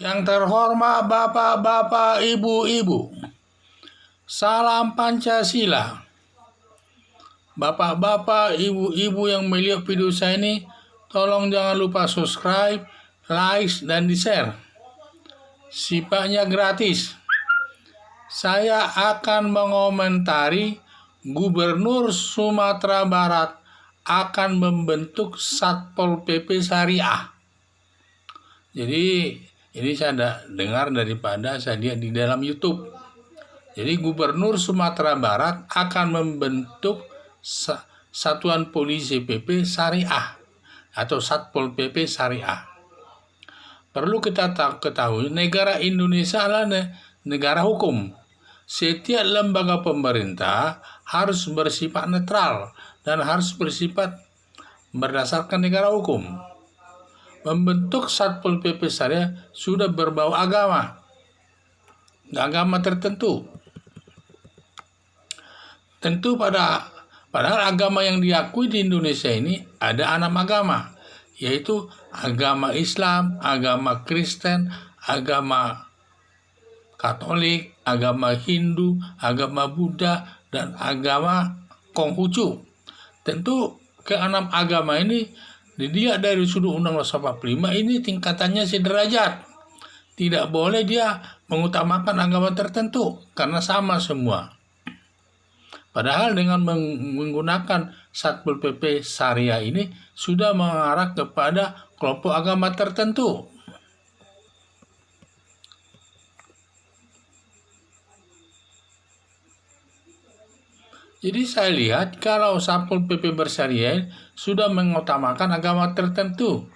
Yang terhormat Bapak-bapak, Ibu-ibu, salam Pancasila. Bapak-bapak, Ibu-ibu yang melihat video saya ini, tolong jangan lupa subscribe, like, dan di-share. Sifatnya gratis. Saya akan mengomentari Gubernur Sumatera Barat akan membentuk Satpol PP Syariah. Jadi ini saya dengar daripada saya lihat di dalam YouTube. Jadi Gubernur Sumatera Barat akan membentuk Satuan Polisi PP Syariah atau Satpol PP Syariah. Perlu kita ketahui, negara Indonesia adalah negara hukum. Setiap lembaga pemerintah harus bersifat netral dan harus bersifat berdasarkan negara hukum. Membentuk Satpol PP Syariah sudah berbau agama tertentu. Tentu padahal agama yang diakui di Indonesia ini ada 6 agama, yaitu agama Islam, agama Kristen, agama Katolik, agama Hindu, agama Buddha, dan agama Konghucu. Tentu ke-6 agama ini dilihat dari sudut Undang-Undang 45 ini tingkatannya sederajat. Tidak boleh dia mengutamakan agama tertentu karena sama semua. Padahal dengan menggunakan Satpol PP Syariah ini sudah mengarah kepada kelompok agama tertentu. Jadi saya lihat kalau Satpol PP bersyariah sudah mengutamakan agama tertentu,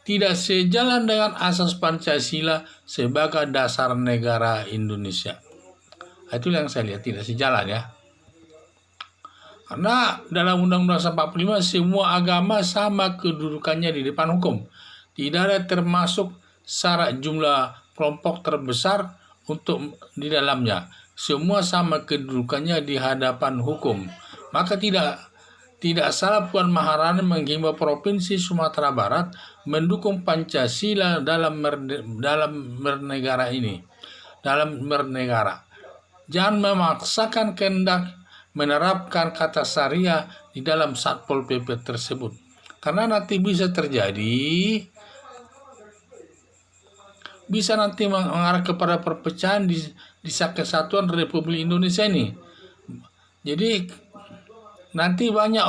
tidak sejalan dengan asas Pancasila sebagai dasar negara Indonesia. Itu yang saya lihat tidak sejalan ya. Karena dalam Undang-Undang 45 semua agama sama kedudukannya di depan hukum. Tidak ada termasuk syarat jumlah kelompok terbesar untuk di dalamnya. Semua sama kedudukannya di hadapan hukum. Maka tidak salah Puan Maharani menghimbau Provinsi Sumatera Barat mendukung Pancasila dalam bernegara ini. Dalam bernegara. Jangan memaksakan kehendak menerapkan kata syariah di dalam Satpol PP tersebut. Karena nanti bisa nanti mengarah kepada perpecahan di Kesatuan Republik Indonesia ini. Jadi nanti banyak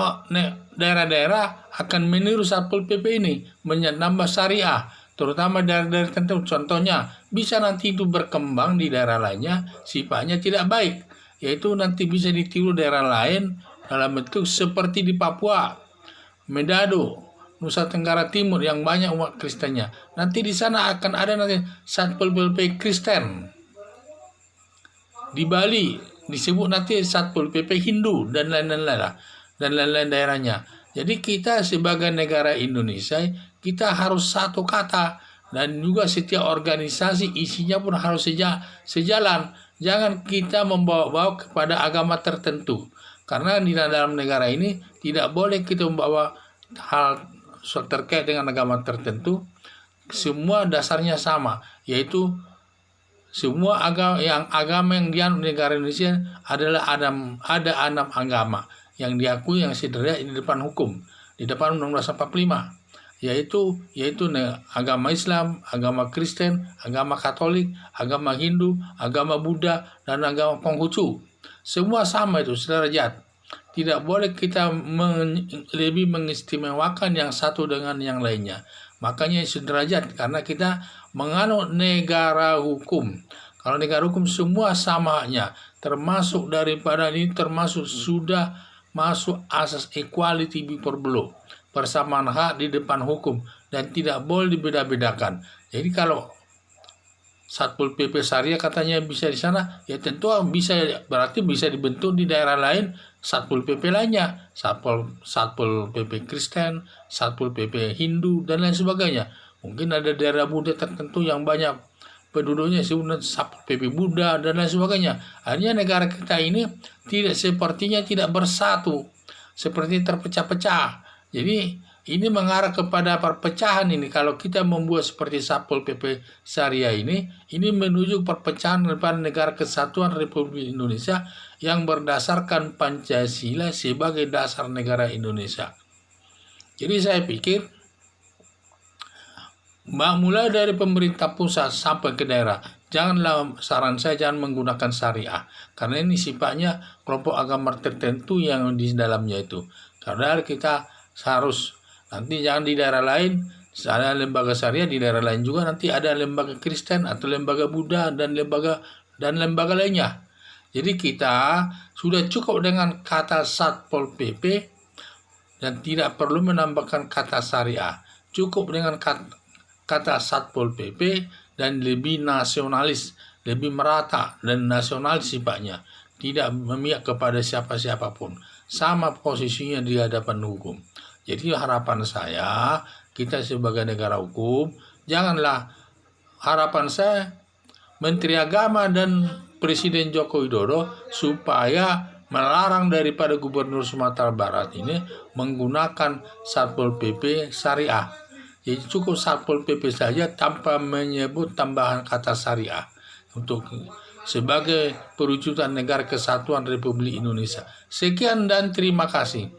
daerah-daerah akan meniru Satpol PP ini menambah syariah, terutama daerah-daerah tertentu. Contohnya bisa nanti itu berkembang di daerah lainnya sifatnya tidak baik, yaitu nanti bisa ditiru daerah lain dalam bentuk seperti di Papua, Manado, Nusa Tenggara Timur yang banyak umat Kristennya. Nanti di sana akan ada nanti Satpol PP Kristen. Di Bali disebut nanti Satpol PP Hindu dan lain-lain daerahnya. Jadi kita sebagai negara Indonesia kita harus satu kata dan juga setiap organisasi isinya pun harus sejalan. Jangan kita membawa-bawa kepada agama tertentu. Karena di dalam negara ini tidak boleh kita membawa hal terkait dengan agama tertentu. Semua dasarnya sama, yaitu semua agama yang di negara Indonesia adalah ada 6 agama yang diakui yang sederhana di depan hukum, di depan Undang-Undang 45, yaitu agama Islam, agama Kristen, agama Katolik, agama Hindu, agama Buddha, dan agama Konghucu. Semua sama itu sederajat. Tidak boleh kita lebih mengistimewakan yang satu dengan yang lainnya. Makanya sederajat karena kita menganut negara hukum. Kalau negara hukum semua sama haknya, termasuk daripada ini termasuk sudah masuk asas equality before law, persamaan hak di depan hukum dan tidak boleh dibeda-bedakan. Jadi kalau Satpol PP Syariah katanya bisa di sana, ya tentu berarti bisa dibentuk di daerah lain Satpol PP lainnya, Satpol PP Kristen, Satpol PP Hindu, dan lain sebagainya. Mungkin ada daerah Buddha tertentu yang banyak penduduknya disebut Satpol PP Buddha, dan lain sebagainya. Akhirnya negara kita ini sepertinya tidak bersatu, seperti terpecah-pecah. Jadi ini mengarah kepada perpecahan ini. Kalau kita membuat seperti Satpol PP Syariah ini menuju perpecahan daripada negara kesatuan Republik Indonesia yang berdasarkan Pancasila sebagai dasar negara Indonesia. Jadi saya pikir mulai dari pemerintah pusat sampai ke daerah, saran saya jangan menggunakan syariah, karena ini sifatnya kelompok agama tertentu yang di dalamnya itu. Karena kita harus nanti jangan di daerah lain ada lembaga syariah, di daerah lain juga nanti ada lembaga Kristen atau lembaga Buddha dan lembaga lainnya. Jadi kita sudah cukup dengan kata Satpol PP dan tidak perlu menambahkan kata syariah. Cukup dengan kata Satpol PP dan lebih nasionalis, lebih merata dan nasional sifatnya, tidak memihak kepada siapa-siapapun, sama posisinya di hadapan hukum. Jadi harapan saya, kita sebagai negara hukum, janganlah, harapan saya Menteri Agama dan Presiden Joko Widodo supaya melarang daripada Gubernur Sumatera Barat ini menggunakan Satpol PP Syariah. Jadi cukup Satpol PP saja tanpa menyebut tambahan kata syariah untuk sebagai perwujudan negara kesatuan Republik Indonesia. Sekian dan terima kasih.